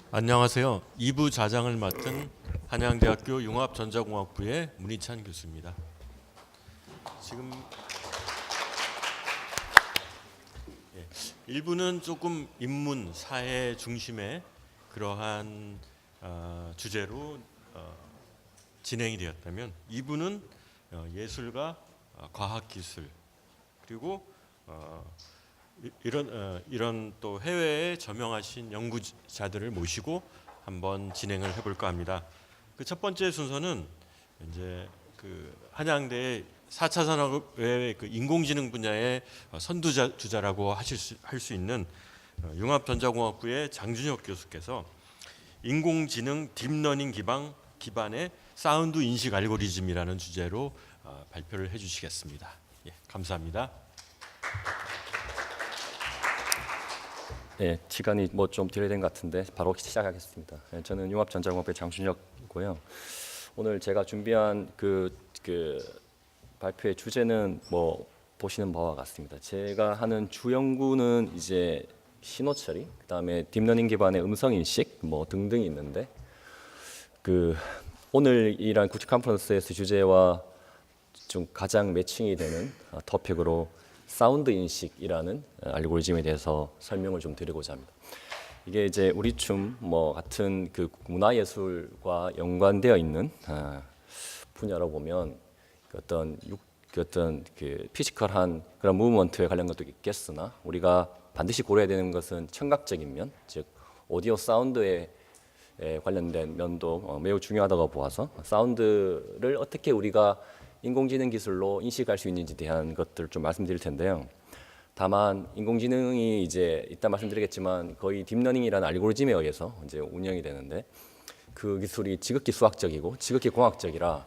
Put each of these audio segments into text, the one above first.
안녕하세요. 2부 자장을 맡은 한양대학교 융합전자공학부의 문희찬 교수입니다. 지금 1부는 조금 인문, 사회 중심의 그러한 주제로 진행이 되었다면 2부는 예술과 과학기술 그리고 이런 또 해외에 저명하신 연구자들을 모시고 한번 진행을 해볼까 합니다. 그 첫 번째 순서는 이제 그 한양대 4차 산업의 그 인공지능 분야의 선두주자라고 할 수 있는 융합전자공학부의 장준혁 교수께서 인공지능 딥러닝 기반의 사운드 인식 알고리즘이라는 주제로 발표를 해주시겠습니다. 예, 감사합니다. 네, 시간이 뭐 좀 딜레이된 것 같은데 바로 시작하겠습니다. 네, 저는 융합전자공학부의 장준혁이고요. 오늘 제가 준비한 그 발표의 주제는 뭐 보시는 바와 같습니다. 제가 하는 주 연구는 이제 신호 처리, 그다음에 딥러닝 기반의 음성 인식 뭐 등등이 있는데 오늘 이란 국제 컨퍼런스에서 주제와 좀 가장 매칭이 되는 토픽으로 사운드 인식이라는 알고리즘에 대해서 설명을 좀 드리고자 합니다. 이게 이제 우리 춤 뭐 같은 그 문화예술과 연관되어 있는 분야로 보면 어떤 그 피지컬한 그런 무브먼트에 관련 것도 있겠으나 우리가 반드시 고려해야 되는 것은 청각적인 면, 즉 오디오 사운드에 관련된 면도 매우 중요하다고 보아서 사운드를 어떻게 우리가 인공지능 기술로 인식할 수 있는지에 대한 것들을 좀 말씀드릴 텐데요. 다만 인공지능이 이제 이따 말씀드리겠지만 거의 딥러닝이라는 알고리즘에 의해서 이제 운영이 되는데 그 기술이 지극히 수학적이고 지극히 공학적이라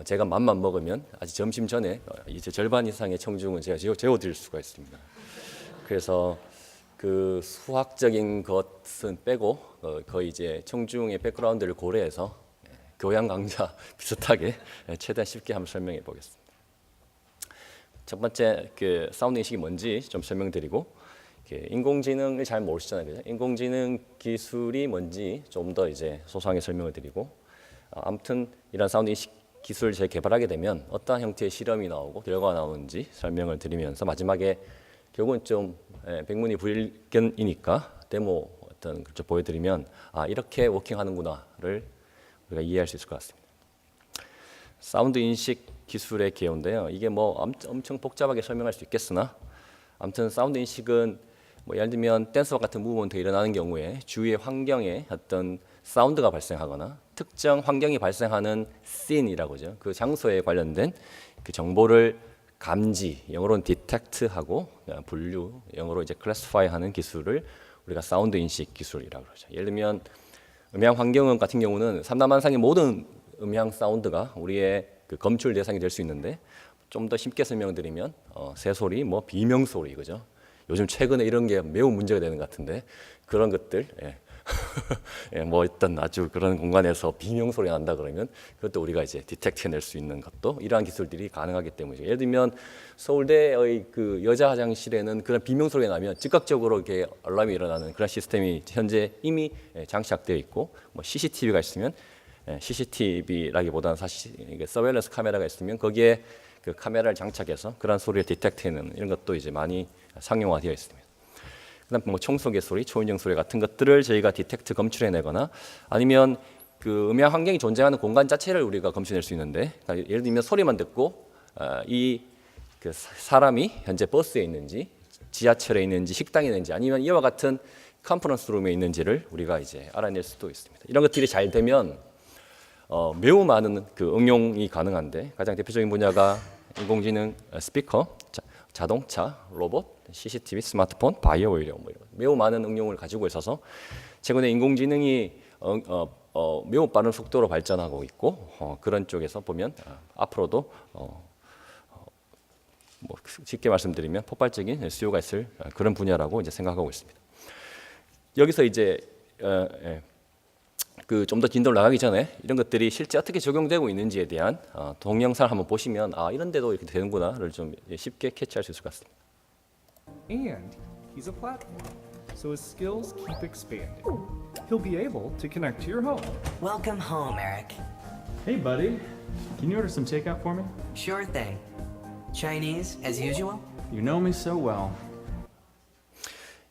제가 맘만 먹으면 아직 점심 전에 이제 절반 이상의 청중은 제가 재워드릴 수가 있습니다. 그래서 그 수학적인 것은 빼고 거의 이제 청중의 백그라운드를 고려해서 교양 강좌 비슷하게 최대한 쉽게 한번 설명해 보겠습니다. 첫 번째 그 사운드 인식이 뭔지 좀 설명드리고 인공지능을 잘 모르시잖아요, 그죠? 인공지능 기술이 뭔지 좀 더 이제 소상하게 설명을 드리고 아무튼 이런 사운드 인식 기술을 재개발하게 되면 어떠한 형태의 실험이 나오고 결과가 나오는지 설명을 드리면서 마지막에 결국은 좀 백문이 불여일견이니까 데모 어떤 걸 보여드리면 이렇게 워킹하는구나를 우리가 이해할 수 있을 것 같습니다. 사운드 인식 기술의 개요인데요. 이게 뭐 엄청 복잡하게 설명할 수 있겠으나 아무튼 사운드 인식은 뭐 예를 들면 댄스와 같은 무브먼트가 일어나는 경우에 주위의 환경에 어떤 사운드가 발생하거나 특정 환경이 발생하는 씬이라고 하죠. 그 장소에 관련된 그 정보를 감지, 영어로는 detect하고 분류, 영어로 이제 classify하는 기술을 우리가 사운드 인식 기술이라고 그러죠. 예를 들면 음향 환경 같은 경우는 삼라만상의 모든 음향 사운드가 우리의 그 검출 대상이 될 수 있는데 좀 더 쉽게 설명드리면 새소리, 뭐 비명 소리, 그죠? 요즘 최근에 이런 게 매우 문제가 되는 것 같은데 그런 것들, 뭐 어떤 아주 그런 공간에서 비명 소리가 난다 그러면 그것도 우리가 이제 디텍트해낼 수 있는 것도 이러한 기술들이 가능하기 때문이죠. 예를 들면 서울대의 그 여자 화장실에는 그런 비명 소리가 나면 즉각적으로 이렇게 알람이 일어나는 그런 시스템이 현재 이미 장착되어 있고, 뭐 CCTV가 있으면 CCTV라기보다는 사실 서베일런스 카메라가 있으면 거기에 그 카메라를 장착해서 그런 소리를 디텍트해내는 이런 것도 이제 많이 상용화되어 있습니다. 그다음 뭐 청소기 소리, 초인종 소리 같은 것들을 저희가 디텍트 검출해내거나 아니면 그 음향 환경이 존재하는 공간 자체를 우리가 검출해낼 수 있는데, 그러니까 예를 들면 소리만 듣고 이 그 사람이 현재 버스에 있는지, 지하철에 있는지, 식당에 있는지, 아니면 이와 같은 컨퍼런스 룸에 있는지를 우리가 이제 알아낼 수도 있습니다. 이런 것들이 잘 되면 매우 많은 그 응용이 가능한데 가장 대표적인 분야가 인공지능, 스피커, 자동차, 로봇, CCTV, 스마트폰, 바이오 의료 매우 많은 응용을 가지고 있어서 최근에 인공지능이 매우 빠른 속도로 발전하고 있고 그런 쪽에서 보면 앞으로도 뭐 쉽게 말씀드리면 폭발적인 수요가 있을 그런 분야라고 이제 생각하고 있습니다. 여기서 이제 그 좀 더 진도를 나가기 전에 이런 것들이 실제 어떻게 적용되고 있는지에 대한 동영상을 한번 보시면 이런 데도 이렇게 되는구나를 좀 쉽게 캐치할 수 있을 것 같습니다. And he's a platform, so his skills keep expanding. he'll be able to connect to your home. Welcome home, Eric. Hey, buddy. Can you order some takeout for me? Sure thing. Chinese, as usual? You know me so well.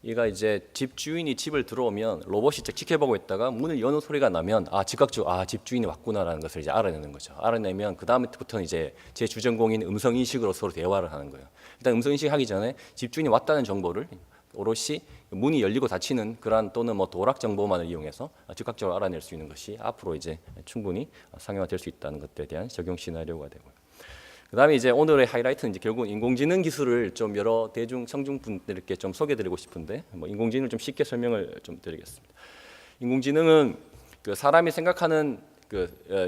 얘가 이제 집주인이 집을 들어오면 로봇이 지켜보고 있다가 문을 여는 소리가 나면 즉각적으로 집주인이 왔구나라는 것을 이제 알아내는 거죠. 알아내면 그 다음부터는 이제 제 주전공인 음성 인식으로 서로 대화를 하는 거예요. 일단 음성 인식하기 전에 집주인이 왔다는 정보를 오롯이 문이 열리고 닫히는 그러한 또는 뭐 도락 정보만을 이용해서 즉각적으로 알아낼 수 있는 것이 앞으로 이제 충분히 상용화될 수 있다는 것에 대한 적용 시나리오가 되고요. 그다음에 이제 오늘의 하이라이트는 이제 결국 인공지능 기술을 좀 여러 대중 청중분들께 좀 소개드리고 싶은데 뭐 인공지능을 좀 쉽게 설명을 좀 드리겠습니다. 인공지능은 그 사람이 생각하는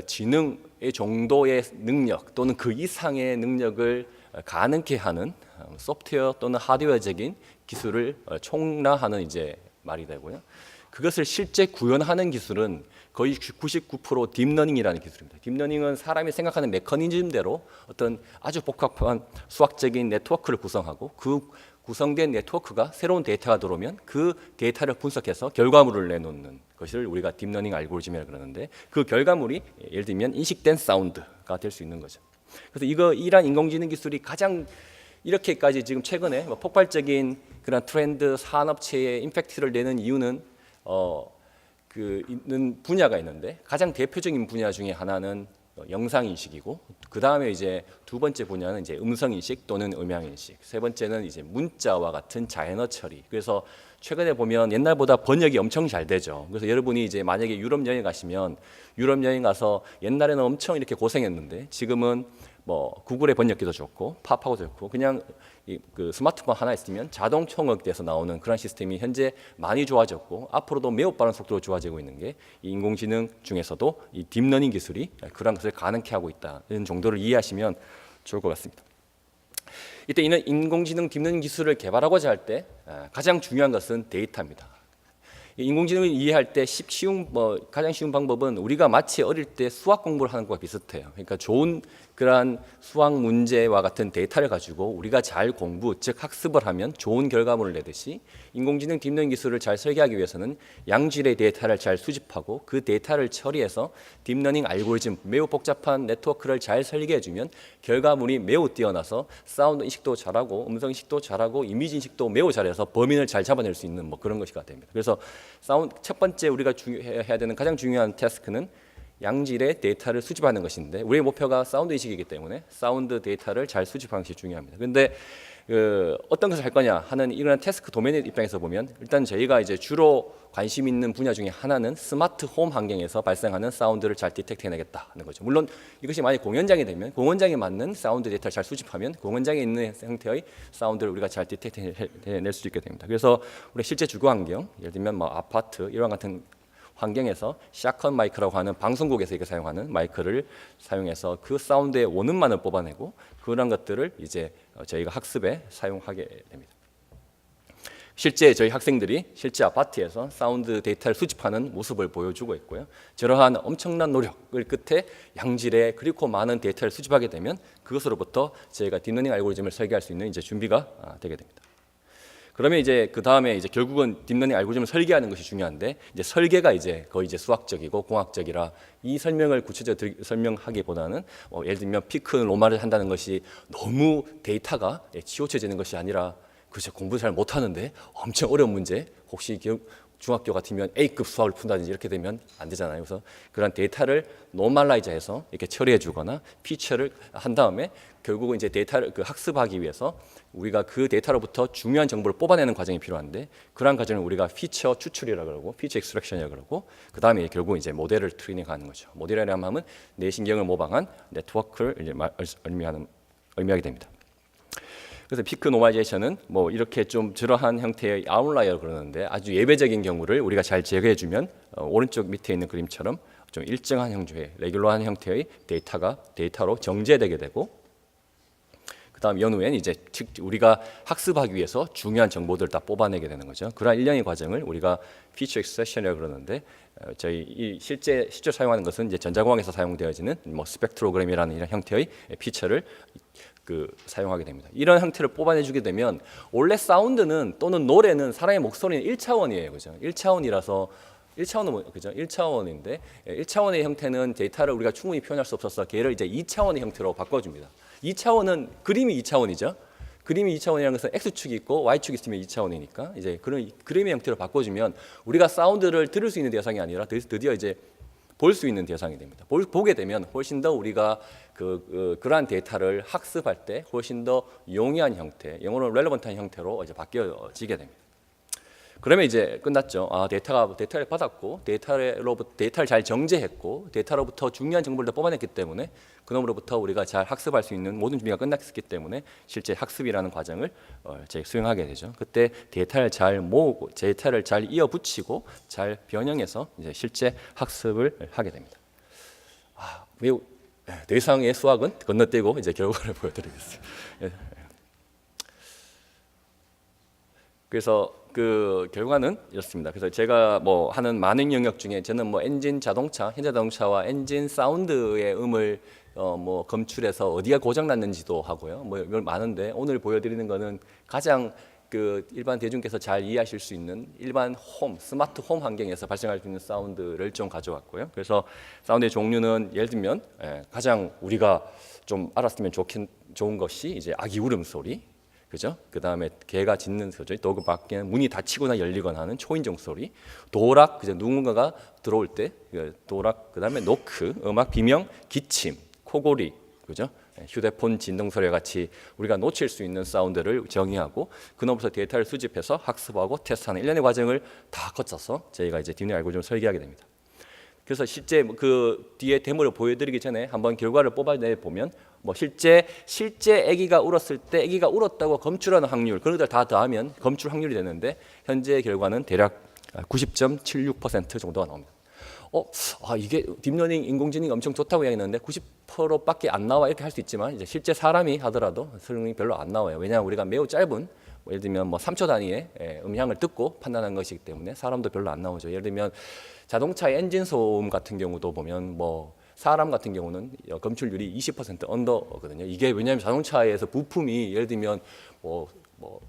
지능의 정도의 능력 또는 그 이상의 능력을 가능케 하는 소프트웨어 또는 하드웨어적인 기술을 총괄하는 이제 말이 되고요. 그것을 실제 구현하는 기술은 거의 99% 딥러닝이라는 기술입니다. 딥러닝은 사람이 생각하는 메커니즘대로 어떤 아주 복잡한 수학적인 네트워크를 구성하고 그 구성된 네트워크가 새로운 데이터가 들어오면 그 데이터를 분석해서 결과물을 내놓는 것을 우리가 딥러닝 알고리즘이라고 그러는데 그 결과물이 예를 들면 인식된 사운드가 될 수 있는 거죠. 그래서 이러한 인공지능 기술이 가장 이렇게까지 지금 최근에 폭발적인 그런 트렌드 산업체에 임팩트를 내는 이유는 있는 분야가 있는데 가장 대표적인 분야 중에 하나는 영상 인식이고 그 다음에 이제 두 번째 분야는 이제 음성 인식 또는 음향 인식, 세 번째는 이제 문자와 같은 자연어 처리. 그래서 최근에 보면 옛날보다 번역이 엄청 잘 되죠. 그래서 여러분이 이제 만약에 유럽 여행 가시면 유럽 여행 가서 옛날에는 엄청 이렇게 고생했는데 지금은 뭐 구글의 번역기도 좋고 팝하고도 좋고 그냥 그 스마트폰 하나 있으면 자동 통역돼서 나오는 그런 시스템이 현재 많이 좋아졌고 앞으로도 매우 빠른 속도로 좋아지고 있는 게 이 인공지능 중에서도 이 딥러닝 기술이 그런 것을 가능케 하고 있다는 정도를 이해하시면 좋을 것 같습니다. 이때 이는 인공지능 딥러닝 기술을 개발하고자 할 때 가장 중요한 것은 데이터입니다. 인공지능을 이해할 때 가장 쉬운 방법은 우리가 마치 어릴 때 수학 공부를 하는 것과 비슷해요. 그러니까 좋은 그러한 수학 문제와 같은 데이터를 가지고 우리가 잘 공부, 즉 학습을 하면 좋은 결과물을 내듯이 인공지능 딥러닝 기술을 잘 설계하기 위해서는 양질의 데이터를 잘 수집하고 그 데이터를 처리해서 딥러닝 알고리즘, 매우 복잡한 네트워크를 잘 설계해주면 결과물이 매우 뛰어나서 사운드 인식도 잘하고 음성 인식도 잘하고 이미지 인식도 매우 잘해서 범인을 잘 잡아낼 수 있는 뭐 그런 것이가 됩니다. 그래서 첫 번째 우리가 해야 되는 가장 중요한 태스크는 양질의 데이터를 수집하는 것인데 우리의 목표가 사운드 인식이기 때문에 사운드 데이터를 잘 수집하는 것이 중요합니다. 그런데 어떤 것을 할 거냐 하는 이런 태스크 도메인의 입장에서 보면 일단 저희가 이제 주로 관심 있는 분야 중에 하나는 스마트 홈 환경에서 발생하는 사운드를 잘 디텍트해내겠다는 거죠. 물론 이것이 만약 공연장이 되면 공연장에 맞는 사운드 데이터를 잘 수집하면 공연장에 있는 형태의 사운드를 우리가 잘 디텍트해낼 수 있게 됩니다. 그래서 우리 실제 주거 환경, 예를 들면 뭐 아파트 이런 같은 환경에서 샷건 마이크라고 하는 방송국에서 이렇게 사용하는 마이크를 사용해서 그 사운드의 원음만을 뽑아내고 그런 것들을 이제 저희가 학습에 사용하게 됩니다. 실제 저희 학생들이 실제 아파트에서 사운드 데이터를 수집하는 모습을 보여주고 있고요. 저러한 엄청난 노력을 끝에 양질의 그리고 많은 데이터를 수집하게 되면 그것으로부터 저희가 딥러닝 알고리즘을 설계할 수 있는 이제 준비가 되게 됩니다. 그러면 이제 그 다음에 이제 결국은 딥러닝 알고리즘을 설계하는 것이 중요한데 이제 설계가 이제 거의 이제 수학적이고 공학적이라 이 설명을 구체적으로 설명하기보다는 예를 들면 피크 로마를 한다는 것이 너무 데이터가 치우쳐지는 것이 아니라 그저 공부 잘 못하는데 엄청 어려운 문제 혹시 중학교 같으면 A급 수학을 푼다든지 이렇게 되면 안 되잖아요. 그래서 그런 데이터를 노멀라이저해서 이렇게 처리해주거나 피처를 한 다음에 결국은 이제 데이터를 학습하기 위해서 우리가 그 데이터로부터 중요한 정보를 뽑아내는 과정이 필요한데 그러한 과정을 우리가 피처 추출이라고 그러고 피처 익스트랙션이라고 그러고 그 다음에 결국 이제 모델을 트레이닝하는 거죠. 모델이라는 하면 뇌신경을 모방한 네트워크를 이제 의미하게 됩니다. 그래서 피크 노멀라이제이션은 뭐 이렇게 좀 저러한 형태의 아웃라이어 그러는데 아주 예외적인 경우를 우리가 잘 제거해주면 오른쪽 밑에 있는 그림처럼 좀 일정한 형태의 레귤러한 형태의 데이터로 정제되게 되고 그다음 연후엔 이제 우리가 학습하기 위해서 중요한 정보들을 다 뽑아내게 되는 거죠. 그러한 일련의 과정을 우리가 피처 익스트랙션이라고 그러는데 저희 실제 사용하는 것은 이제 전자공학에서 사용되어지는 뭐 스펙트로그램이라는 이런 형태의 피처를 사용하게 됩니다. 이런 형태를 뽑아내주게 되면 원래 사운드는 또는 노래는 사람의 목소리는 1차원이에요. 그죠? 1차원이라서 1차원은 그죠? 1차원인데 1차원의 형태는 데이터를 우리가 충분히 표현할 수 없어서 걔를 이제 2차원의 형태로 바꿔줍니다. 2차원은 그림이 2차원이죠. 그림이 2차원이라는 것은 X축이 있고 Y축이 있으면 2차원이니까 이제 그런 그림의 형태로 바꿔주면 우리가 사운드를 들을 수 있는 대상이 아니라 드디어 이제 볼 수 있는 대상이 됩니다. 보게 되면 훨씬 더 우리가 그러한 데이터를 학습할 때 훨씬 더 용이한 형태, 영어로 렐러번트한 형태로 이제 바뀌어지게 됩니다. 그러면 이제 끝났죠. 데이터를 받았고 데이터를 잘 정제했고 데이터로부터 중요한 정보를 다 뽑아냈기 때문에 그놈으로부터 우리가 잘 학습할 수 있는 모든 준비가 끝났기 때문에 실제 학습이라는 과정을 수행하게 되죠. 그때 데이터를 잘 모으고 데이터를 잘 이어붙이고 잘 변형해서 이제 실제 학습을 하게 됩니다. 매우 더 이상의 수학은 건너뛰고 이제 결과를 보여드리겠습니다. 그래서 그 결과는 이렇습니다. 그래서 제가 뭐 하는 많은 영역 중에 저는 뭐 엔진 자동차, 현대 자동차와 엔진 사운드의 음을 뭐 검출해서 어디가 고장 났는지도 하고요. 뭐 이걸 많은데 오늘 보여드리는 거는 가장 그 일반 대중께서 잘 이해하실 수 있는 일반 스마트 홈 환경에서 발생할 수 있는 사운드를 좀 가져왔고요. 그래서 사운드의 종류는 예를 들면 가장 우리가 좀 알았으면 좋은 것이 이제 아기 울음소리. 그죠? 그 다음에 개가 짖는 소리, 또 그 밖에 문이 닫히거나 열리거나 하는 초인종 소리, 도락, 그죠? 누군가가 들어올 때 도락, 그 다음에 노크, 음악 비명, 기침, 코골이, 그죠? 휴대폰 진동 소리와 같이 우리가 놓칠 수 있는 사운드를 정의하고 그놈부터 데이터를 수집해서 학습하고 테스트하는 일련의 과정을 다 거쳐서 저희가 이제 딥러닝 알고리즘을 설계하게 됩니다. 그래서 실제 그 뒤에 데모를 보여드리기 전에 한번 결과를 뽑아내 보면 뭐 실제 아기가 울었을 때 아기가 울었다고 검출하는 확률 그런 것들 다 더하면 검출 확률이 되는데 현재 결과는 대략 90.76% 정도가 나옵니다. 이게 딥러닝 인공지능이 엄청 좋다고 이야기했는데 90%밖에 안 나와 이렇게 할 수 있지만 이제 실제 사람이 하더라도 설명이 별로 안 나와요. 왜냐하면 우리가 매우 짧은 예를 들면 뭐 3초 단위의 음향을 듣고 판단하는 것이기 때문에 사람도 별로 안 나오죠. 예를 들면 자동차의 엔진 소음 같은 경우도 보면 뭐 사람 같은 경우는 검출률이 20% 언더거든요. 이게 왜냐하면 자동차에서 부품이 예를 들면 뭐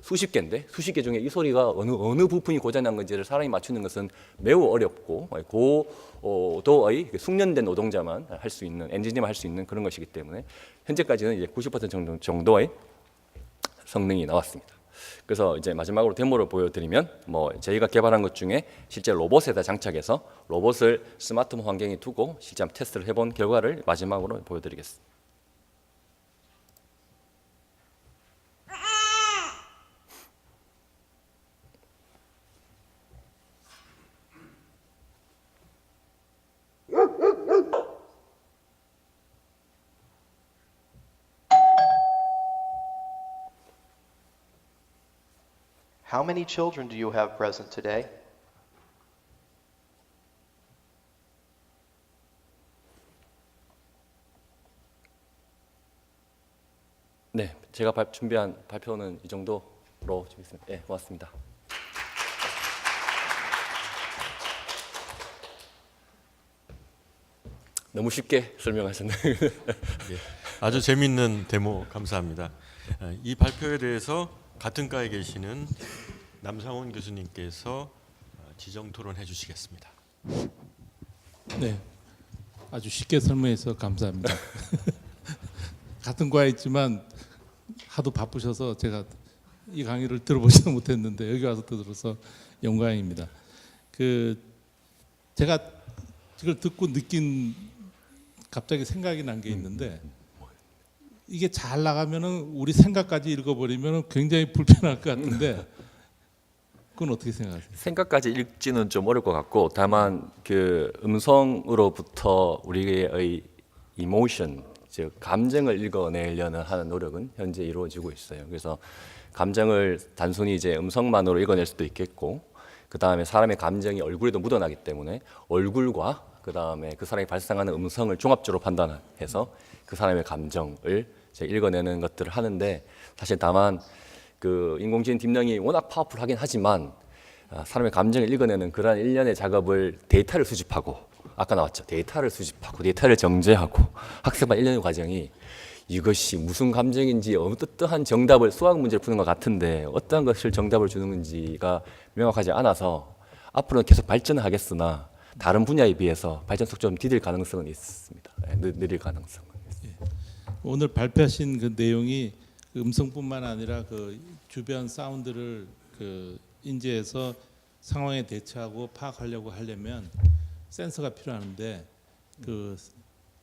수십 개인데 수십 개 중에 이 소리가 어느 부품이 고장난 건지를 사람이 맞추는 것은 매우 어렵고 고도의 숙련된 노동자만 할 수 있는 엔지니어만 할 수 있는 그런 것이기 때문에 현재까지는 이제 90% 정도의 성능이 나왔습니다. 그래서 이제 마지막으로 데모를 보여드리면 뭐 저희가 개발한 것 중에 실제 로봇에다 장착해서 로봇을 스마트폰 환경에 두고 실제 테스트를 해본 결과를 마지막으로 보여드리겠습니다. How many children do you have present today? 네, 제가 준비한 발표는 이 정도로 준비했습니다. 네, 고맙습니다. 너무 쉽게 설명하셨네요. 아주 재미있는 데모 감사합니다. 이 발표에 대해서 같은 과에 계시는 남상훈 교수님께서 지정 토론해 주시겠습니다. 네, 아주 쉽게 설명해서 감사합니다. 같은 과에 있지만 하도 바쁘셔서 제가 이 강의를 들어보지도 못했는데 여기 와서 들어서 영광입니다. 제가 이걸 듣고 느낀 갑자기 생각이 난 게 있는데 이게 잘 나가면은 우리 생각까지 읽어버리면은 굉장히 불편할 것 같은데 그건 어떻게 생각하세요? 생각까지 읽지는 좀 어려울 것 같고 다만 그 음성으로부터 우리의 이모션 즉 감정을 읽어내려는 하는 노력은 현재 이루어지고 있어요. 그래서 감정을 단순히 이제 음성만으로 읽어낼 수도 있겠고 그 다음에 사람의 감정이 얼굴에도 묻어나기 때문에 얼굴과 그 다음에 그 사람이 발생하는 음성을 종합적으로 판단해서 그 사람의 감정을 읽어내는 것들을 하는데 사실 다만 그 인공지능 딥러닝이 워낙 파워풀하긴 하지만 사람의 감정을 읽어내는 그러한 일련의 작업을 데이터를 수집하고 아까 나왔죠. 데이터를 수집하고 데이터를 정제하고 학습한 일련의 과정이 이것이 무슨 감정인지 어떠한 정답을 수학 문제를 푸는 것 같은데 어떠한 것을 정답을 주는 건지가 명확하지 않아서 앞으로는 계속 발전하겠으나 다른 분야에 비해서 발전 속도 좀 더딜 가능성은 있습니다. 느릴 가능성은. 오늘 발표하신 그 내용이 그 음성뿐만 아니라 그 주변 사운드를 그 인지해서 상황에 대처하고 파악하려고 하려면 센서가 필요한데 그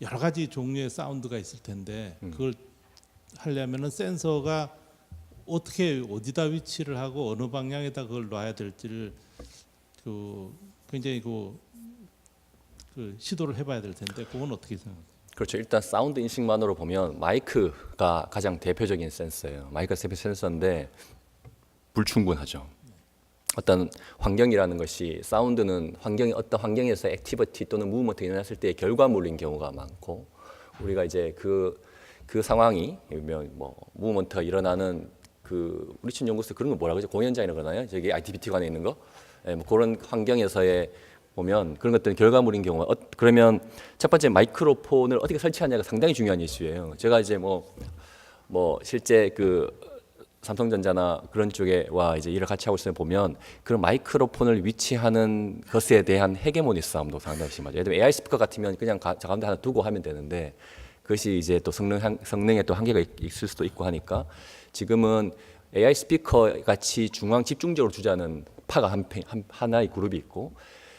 여러 가지 종류의 사운드가 있을 텐데 그걸 하려면은 센서가 어떻게 어디다 위치를 하고 어느 방향에다 그걸 놔야 될지를 그 굉장히 그 시도를 해봐야 될 텐데 그건 어떻게 생각하세요? 그렇죠. 일단 사운드 인식만으로 보면 마이크가 가장 대표적인 센서예요. 마이크가 대표 센서인데 불충분하죠. 어떤 환경이라는 것이 사운드는 어떤 환경에서 액티비티 또는 무브먼트 일어났을 때 결과물인 경우가 많고 우리가 이제 그 상황이 뭐 무브먼트가 일어나는 그 우리 친 연구소 그런 거 뭐라 그러죠? 공연장이라고 그러나요? 저기 ITBT 관에 있는 거? 뭐 그런 환경에서의 보면 그런 것들은 결과물인 경우가 그러면 첫 번째 마이크로폰을 어떻게 설치하냐가 상당히 중요한 이슈예요. 제가 이제 뭐 실제 그 삼성전자나 그런 쪽에와 이제 일을 같이 하고 있으면 보면 그런 마이크로폰을 위치하는 것에 대한 헤게모니 싸움도 상당히 심하죠. 예를 들면 AI 스피커 같으면 그냥 저 가운데 하나 두고 하면 되는데 그것이 이제 또 성능에 또 한계가 있을 수도 있고 하니까 지금은 AI 스피커 같이 중앙 집중적으로 주자는 파가 하나의 그룹이 있고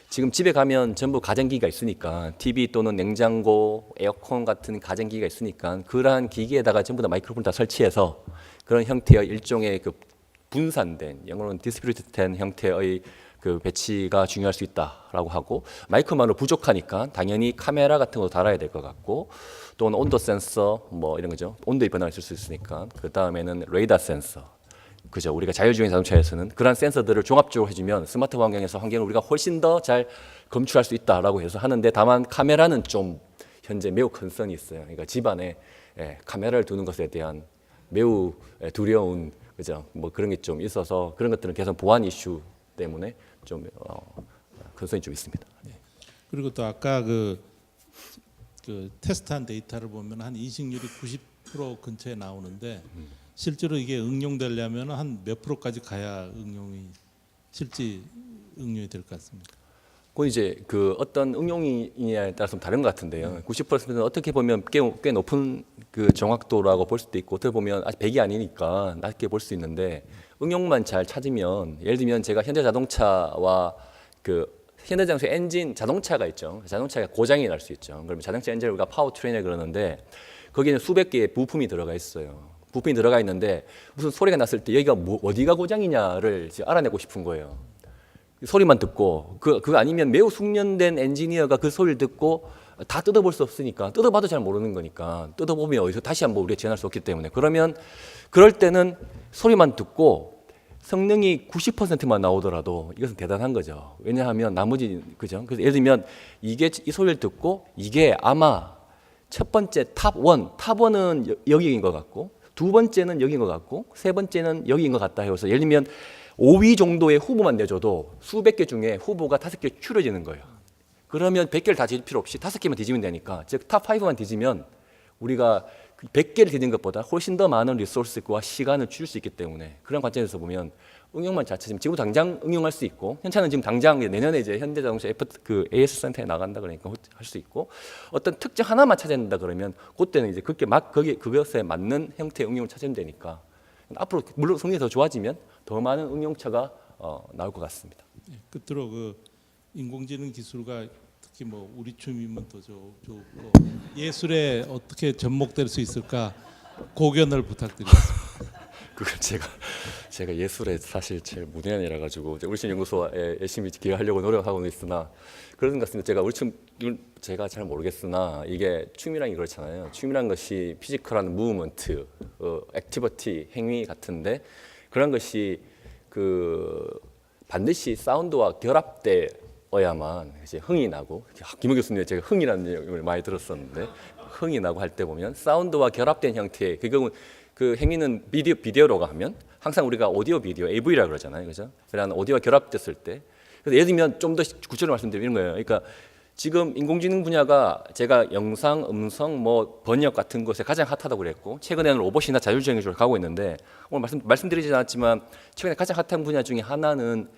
지금 집에 가면 전부 가전기기가 있으니까 TV 또는 냉장고, 에어컨 같은 가전기기가 있으니까 그러한 기기에다가 전부 다 마이크로폰을 다 설치해서 그런 형태의 일종의 그 분산된 영어로는 디스트리뷰트된 형태의 그 배치가 중요할 수 있다라고 하고 마이크만으로 부족하니까 당연히 카메라 같은 거 달아야 될 것 같고 또는 온도 센서 뭐 이런 거죠. 온도의 변화가 있을 수 있으니까 그 다음에는 레이더 센서. 그죠. 우리가 자율주행 자동차에서는 그러한 센서들을 종합적으로 해주면 스마트 환경에서 환경을 우리가 훨씬 더 잘 검출할 수 있다라고 해서 하는데 다만 카메라는 좀 현재 매우 컨선이 있어요. 그러니까 집안에 카메라를 두는 것에 대한 매우 두려운 그죠. 뭐 그런 게 좀 있어서 그런 것들은 계속 보안 이슈 때문에 좀 컨선이 좀 있습니다. 그리고 또 아까 그 테스트한 데이터를 보면 한 인식률이 90% 근처에 나오는데 실제로 이게 응용되려면 한 몇 프로까지 가야 실제 응용이 될 것 같습니다. 그 이제 그 어떤 응용이냐에 따라서 좀 다른 것 같은데요. 90%는 어떻게 보면 꽤 높은 그 정확도라고 볼 수도 있고 어떻게 보면 아직 100이 아니니까 낮게 볼 수 있는데 응용만 잘 찾으면 예를 들면 제가 현대자동차와 그 현대자동차 엔진 자동차가 있죠. 자동차가 고장이 날 수 있죠. 그러면 자동차 엔진을 우리가 파워트레인을 그러는데 거기는 수백 개의 부품이 들어가 있어요. 부품이 들어가 있는데 무슨 소리가 났을 때 여기가 어디가 고장이냐를 알아내고 싶은 거예요. 소리만 듣고 그거 아니면 매우 숙련된 엔지니어가 그 소리를 듣고 다 뜯어볼 수 없으니까 뜯어봐도 잘 모르는 거니까 뜯어보면 어디서 다시 한번 우리가 지원할 수 없기 때문에 그러면 그럴 때는 소리만 듣고 성능이 90%만 나오더라도 이것은 대단한 거죠. 왜냐하면 나머지 그죠? 그래서 예를 들면 이 소리를 듣고 이게 아마 첫 번째 탑1은 여기인 것 같고 두 번째는 여기인 것 같고 세 번째는 여기인 것 같다 해서 예를 들면 5위 정도의 후보만 내줘도 수백 개 중에 후보가 5개 추려지는 거예요. 그러면 100개를 다 뒤질 필요 없이 5개만 뒤지면 되니까 즉 탑 5만 뒤지면 우리가 100개를 뒤지는 것보다 훨씬 더 많은 리소스와 시간을 줄일 수 있기 때문에 그런 관점에서 보면 응용만 잘 찾으면 지금 당장 응용할 수 있고 현차는 지금 당장 내년에 이제 현대자동차 AS 센터에 나간다 그러니까 할 수 있고 어떤 특정 하나만 찾아야 된다 그러면 그때는 이제 그것에 맞는 형태의 응용을 찾으면 되니까 앞으로 물론 성능이 더 좋아지면 더 많은 응용차가 나올 것 같습니다. 끝으로 그 인공지능 기술과 특히 뭐 우리 춤이면 더 좋고 예술에 어떻게 접목될 수 있을까 고견을 부탁드리겠습니다. 그걸 제가 예술에 사실 제일 무대한이라 가지고 우리 춤 연구소에 열심히 기여하려고 노력하고 있으나 그런 것 같습니다. 제가 잘 모르겠으나 이게 춤이란 게 그렇잖아요. 춤이란 것이 피지컬한 무브먼트, 액티비티, 행위 같은데 그런 것이 그 반드시 사운드와 결합되어야만 이제 흥이 나고 김호 교수님 제가 흥이라는 얘기를 많이 들었었는데 흥이 나고 할 때 보면 사운드와 결합된 형태의 그 행위는 비디오로가 하면 항상 우리가 오디오 비디오 AV라고 그러잖아요, 그죠? 그러한 오디오가 결합됐을 때 그래서 예를 들면 좀 더 구체적으로 말씀드리는 거예요. 그러니까 지금 인공지능 분야가 제가 영상, 음성, 뭐 번역 같은 것에 가장 핫하다고 그랬고 최근에는 로봇이나 자율주행 쪽으로 가고 있는데 오늘 말씀드리지 않았지만 최근에 가장 핫한 분야 중에 하나는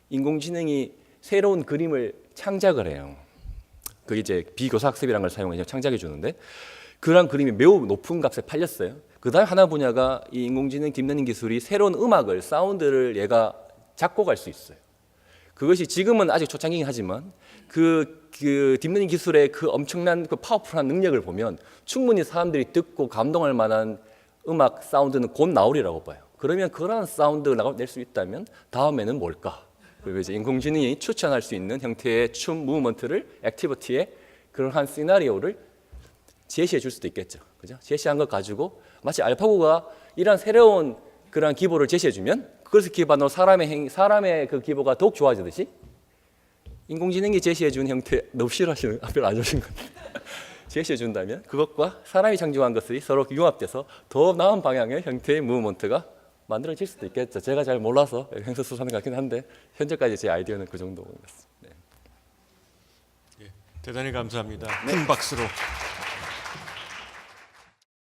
인공지능이 새로운 그림을 창작을 해요. 그게 이제 비교사 학습이라는 걸 사용해서 창작해 주는데 그런 그림이 매우 높은 값에 팔렸어요. 그다음 하나 분야가 이 인공지능 딥러닝 기술이 새로운 음악을 사운드를 얘가 작곡할 수 있어요. 그것이 지금은 아직 초창기긴 하지만 그 딥러닝 기술의 그 엄청난 그 파워풀한 능력을 보면 충분히 사람들이 듣고 감동할 만한 음악 사운드는 곧 나오리라고 봐요. 그러면 그런 사운드를 낼 수 있다면 다음에는 뭘까? 그리고 이제 인공지능이 추천할 수 있는 형태의 춤 무브먼트를 액티비티에 그러한 시나리오를 제시해 줄 수도 있겠죠. 그죠? 제시한 것 가지고 마치 알파고가 이런 새로운 그런 기보를 제시해 주면 그것을 기반으로 사람의 그 기보가 더욱 좋아지듯이 인공지능이 제시해 준 형태 너무 싫어하시는 별로 안 좋으신 것 같아요. 제시해 준다면 그것과 사람이 창조한 것이 서로 융합돼서 더 나은 방향의 형태의 무브먼트가 만들어질 수도 있겠죠. 제가 잘 몰라서 횡설수설하는 것 같긴 한데 현재까지 제 아이디어는 그 정도인 것 같습니다. 대단히 감사합니다. 큰 박수로